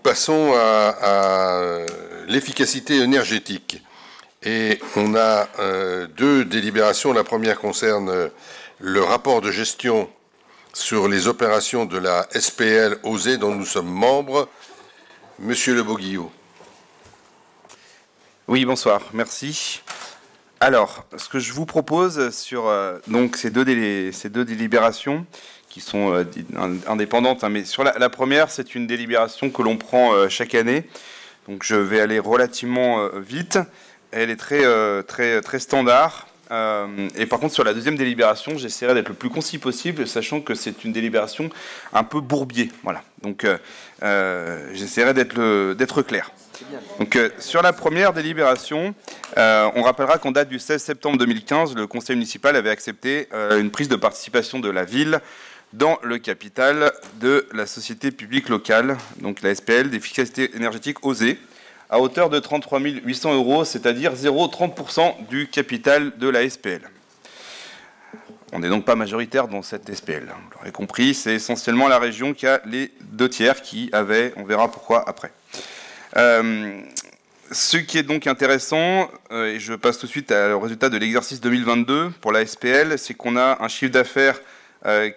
passons à l'efficacité énergétique. Et on a deux délibérations. La première concerne le rapport de gestion sur les opérations de la SPL OSE dont nous sommes membres. Monsieur Le Boguillot. Oui, bonsoir, merci. Alors, ce que je vous propose sur donc ces deux délibérations qui sont indépendantes, mais sur la première, c'est une délibération que l'on prend chaque année. Donc, je vais aller relativement vite. Elle est très standard. Et par contre, sur la deuxième délibération, j'essaierai d'être le plus concis possible, sachant que c'est une délibération un peu bourbier. Voilà. Donc, j'essaierai d'être clair. Donc, sur la première délibération, on rappellera qu'en date du 16 septembre 2015, le conseil municipal avait accepté une prise de participation de la ville dans le capital de la société publique locale, donc la SPL d'efficacité énergétique OSE, à hauteur de 33 800 €, c'est-à-dire 0,30% du capital de la SPL. On n'est donc pas majoritaire dans cette SPL. Vous l'aurez compris, c'est essentiellement la région qui a les 2/3 qui avaient, on verra pourquoi après. Ce qui est donc intéressant, et je passe tout de suite au résultat de l'exercice 2022 pour la SPL, c'est qu'on a un chiffre d'affaires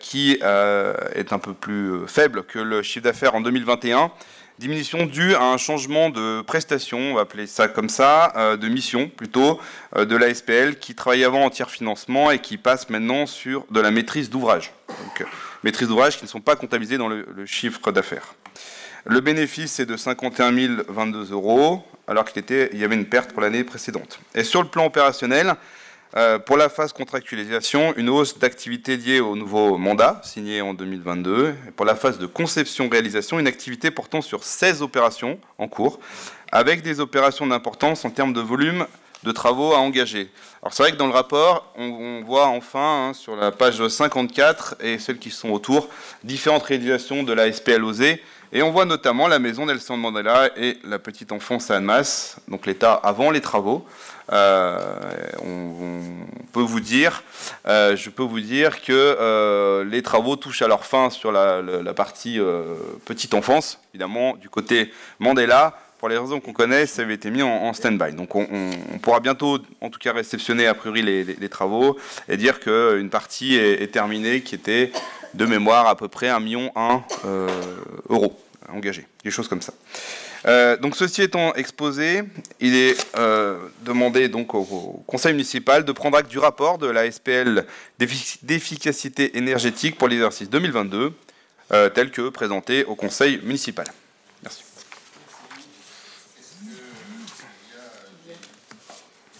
qui est un peu plus faible que le chiffre d'affaires en 2021. Diminution due à un changement de prestation, on va appeler ça comme ça, de mission plutôt, de la SPL qui travaillait avant en tiers financement et qui passe maintenant sur de la maîtrise d'ouvrage. Donc, maîtrise d'ouvrage qui ne sont pas comptabilisés dans le chiffre d'affaires. Le bénéfice est de 51 022 €, alors qu'il y avait une perte pour l'année précédente. Et sur le plan opérationnel, pour la phase contractualisation, une hausse d'activité liée au nouveau mandat signé en 2022. Et pour la phase de conception-réalisation, une activité portant sur 16 opérations en cours, avec des opérations d'importance en termes de volume de travaux à engager. Alors c'est vrai que dans le rapport, on voit enfin, sur la page 54 et celles qui sont autour, différentes réalisations de la SPL OSE. Et on voit notamment la maison Nelson Mandela et la petite enfance à Annemasse, donc l'état avant les travaux. Je peux vous dire que les travaux touchent à leur fin sur la partie petite enfance, évidemment, du côté Mandela. Pour les raisons qu'on connaît, ça avait été mis en stand-by. Donc on pourra bientôt, en tout cas, réceptionner a priori les travaux et dire qu'une partie est terminée, qui était de mémoire à peu près 1,1 million € engagés, des choses comme ça. Donc ceci étant exposé, il est demandé donc au conseil municipal de prendre acte du rapport de la SPL d'efficacité énergétique pour l'exercice 2022, tel que présenté au conseil municipal. Merci.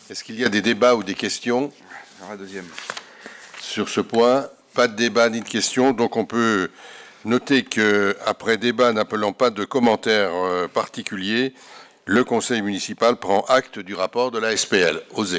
Est-ce qu'il y a des débats ou des questions sur ce point? Pas de débat ni de questions, donc on peut noter qu'après débat n'appelant pas de commentaires particuliers, le conseil municipal prend acte du rapport de la SPL OSE.